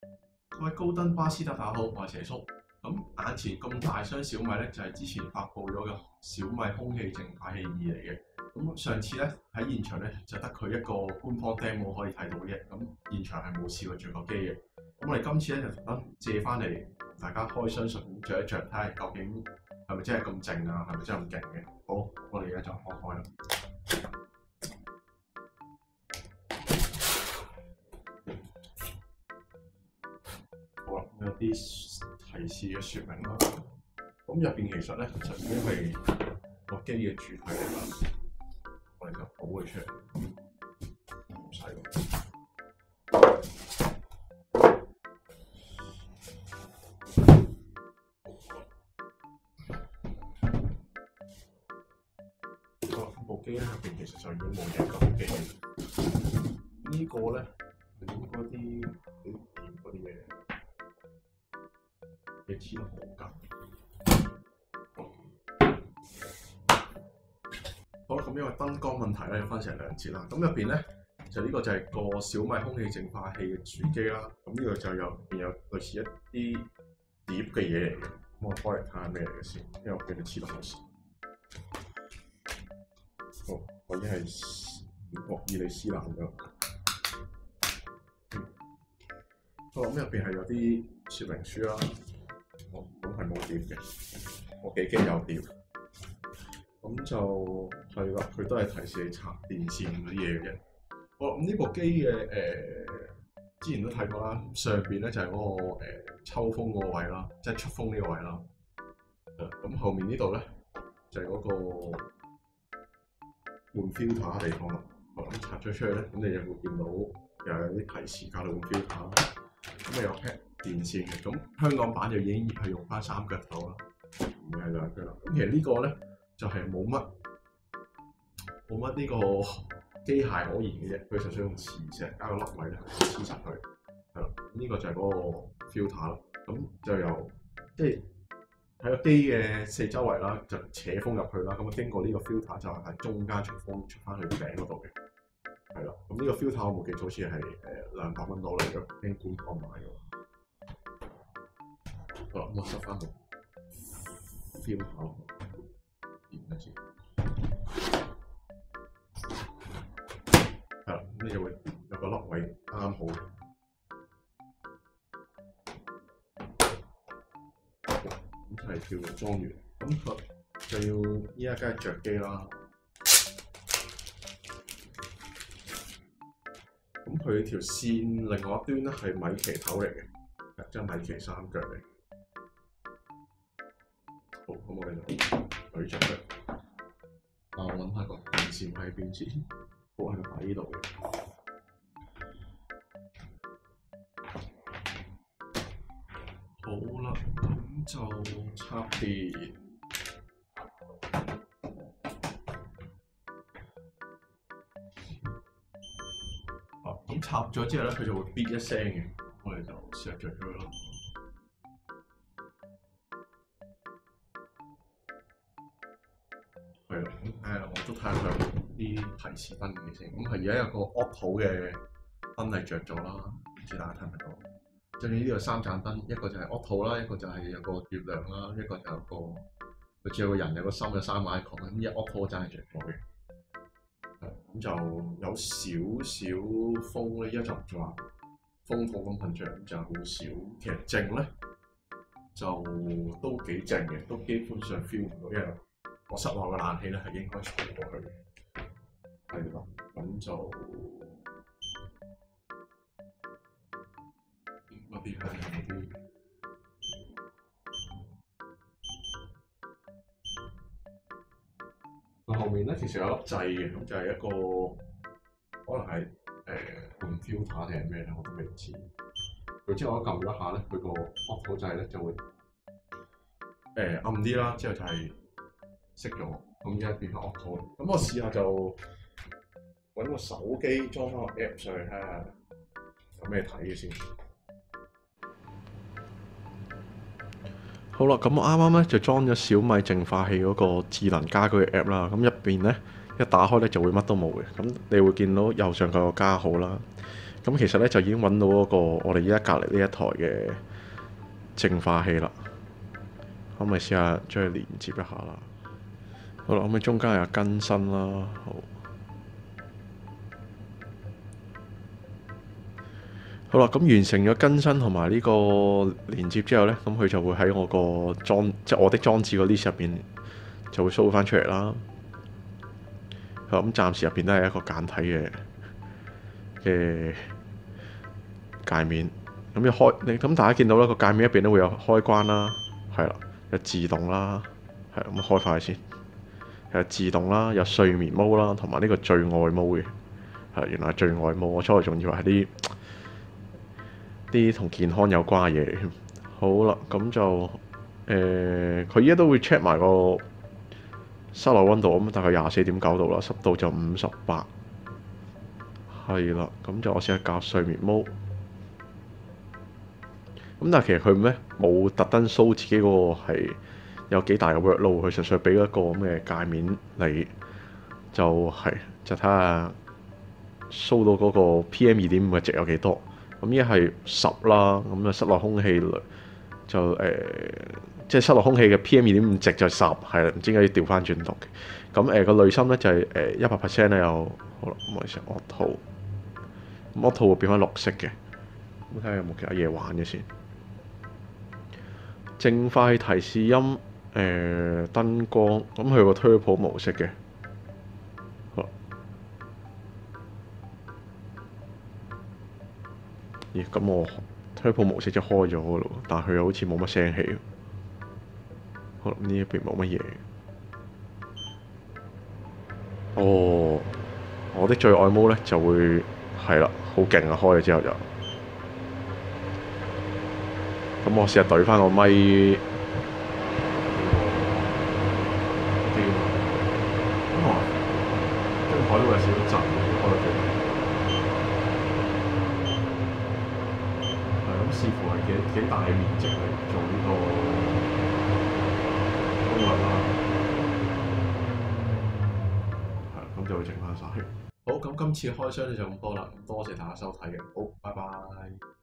各位高登巴斯特大家好，我係邪叔。咁眼前咁大箱小米咧，就係之前發布咗嘅小米空氣淨化器2嚟嘅。咁上次咧喺現場咧就得佢一個官方 demo 可以睇到嘅啫。咁現場係冇試過着過機嘅。咁我哋今次咧就特登借翻嚟同大家開箱順便着一着，睇下究竟係咪真係咁靜啊？係咪真係咁勁嘅？好，我哋而家就開開啦。好啦，有啲提示嘅説明啦。咁入邊其實咧就已經係個機嘅主體嚟啦。我哋就倒佢出嚟，唔使喎。部機咧入邊其實就已經冇嘢撳機。呢個咧係應該啲電嗰啲嘢嘅黐得好緊。好啦，咁因為燈光問題咧，分成兩節啦。咁入邊咧就呢個就係個小米空氣淨化器嘅主機啦。咁呢個就入邊有類似一啲碟嘅嘢嚟嘅。咁我開嚟睇下咩嚟嘅先，因為我見到黐得好實。好，我已經係惡意你撕爛咗。好，咁入邊係有啲說明書啦。咁係冇碟嘅，我幾驚有碟。咁就係啦，佢都係提示你插電線嗰啲嘢嘅啫。好，咁呢部機嘅之前都睇過啦。上邊咧就係嗰個抽風嗰個位啦，即係出風呢個位啦。咁後面呢度咧就係嗰個換 filter 嘅地方啦。咁拆咗出去咧，咁你就會見到又有啲提示教你換 filter。咁有 pack 電線嘅，咁香港版就已經係用翻3腳頭啦，唔係2腳啦。咁其實呢個咧就係冇乜呢個機械可言嘅啫，佢純粹用磁石加個粒位咧黐實佢，係啦。呢個就係嗰個 filter 啦。咁就由即係喺個機嘅四周圍啦，就扯風入去啦。咁啊經過呢個 filter 就係喺中間出風出翻去頂嗰度嘅。係啦，咁呢個 filter 我冇記錯，好似係200蚊到嚟嘅，經官方買嘅。好啦，咁我塞翻個 filter， 然之後係啦，咁你就會有個粒位啱好嘅。咁就係叫做裝完，咁佢就要依家梗係着機啦。咁佢條線另外一端咧係米奇頭嚟嘅，即係米奇3腳嚟。好，咁我哋就舉着佢。我揾下個電線喺邊先，我係擺呢度嘅。好啦，咁就插電。咁插咗之後咧，佢就會咇一聲嘅，我哋就試下着咗佢咯。係啦，咁我都睇下佢啲提示燈嘅先。咁係而家有個 auto 嘅燈係着咗啦，唔知大家睇唔睇到？跟住呢度3盞燈，一個就係 auto 啦，一個就係有個月亮啦，一個就有個好似有個人有個心有3個 icon。咁一 auto 真係着咗嘅。咁就有少少風咧，一就唔話風筒咁噴着，就好少。其實靜咧就都幾靜嘅，都基本上 feel 唔到，因為我室內嘅冷氣咧係應該嘈過去嘅。係啦，咁就嗰啲係嗰啲。佢後面咧其實有粒掣嘅，咁就係一個可能係換 filter 定係咩咧，我都未知。佢之後我撳咗一下咧，佢個 auto 掣咧就會暗啲啦，之後就係熄咗，咁而家變翻 auto。咁我試下就揾個手機裝翻個 app 上去睇下有咩睇嘅先。好啦，咁我啱啱咧就裝咗小米淨化器嗰個智能家居嘅 app 啦。咁入邊咧一打開咧就會乜都冇嘅。咁你會見到右上角有個加號啦，咁其實咧就已經揾到嗰個我哋依家隔離呢一台嘅淨化器啦。可唔可以試下將佢連接一下啦？好啦，咁喺中間有更新啦，好啦，咁完成咗更新同埋呢個連接之後呢，咁佢就會喺我個即係我的裝置個 list 入邊就會 show 翻出嚟啦。好，咁暫時入邊都係一個簡體嘅界面。咁一開，咁大家見到啦，個界面入邊都會有開關啦，係啦，有自動啦，係咁開翻去先。有自動啦，有睡眠模啦，同埋呢個最愛模嘅，係原來係最愛模。我初頭仲以為係啲同健康有關嘅嘢嚟。好啦，咁就佢依家都會 check 埋個室內溫度，咁大概24.9度啦，濕度就58，係啦。咁就我試下校睡眠模。咁但係其實佢冇特登 show 自己嗰個係有幾大嘅 workload，佢純粹俾一個咁嘅界面你，就睇下 show 到嗰個 PM2.5嘅值有幾多。咁依家係10啦，咁啊室內空氣就即係室內空氣嘅 PM2.5值就10，係啦，唔知點解要調翻轉讀嘅。咁個濾芯咧就係100% 咧，又好啦，咁我試 auto 會變翻綠色嘅。咁睇下有冇其他嘢玩嘅先。淨化器提示音，燈光，咁佢有個 Turbo 模式嘅。好，咦？咁我 Turbo 模式就開咗嘅咯，但係佢又好似冇乜聲氣。好，呢一邊冇乜嘢。哦，我的最愛模咧就會係啦，好勁啊！開咗之後就。咁我試下對翻個咪，張台都有少少震，開咗幾係咁，視乎係幾大嘅面積嚟做呢個功能啦。係咁就會整翻晒。好，咁今次開箱就咁多啦，多謝大家收睇嘅，好，拜拜。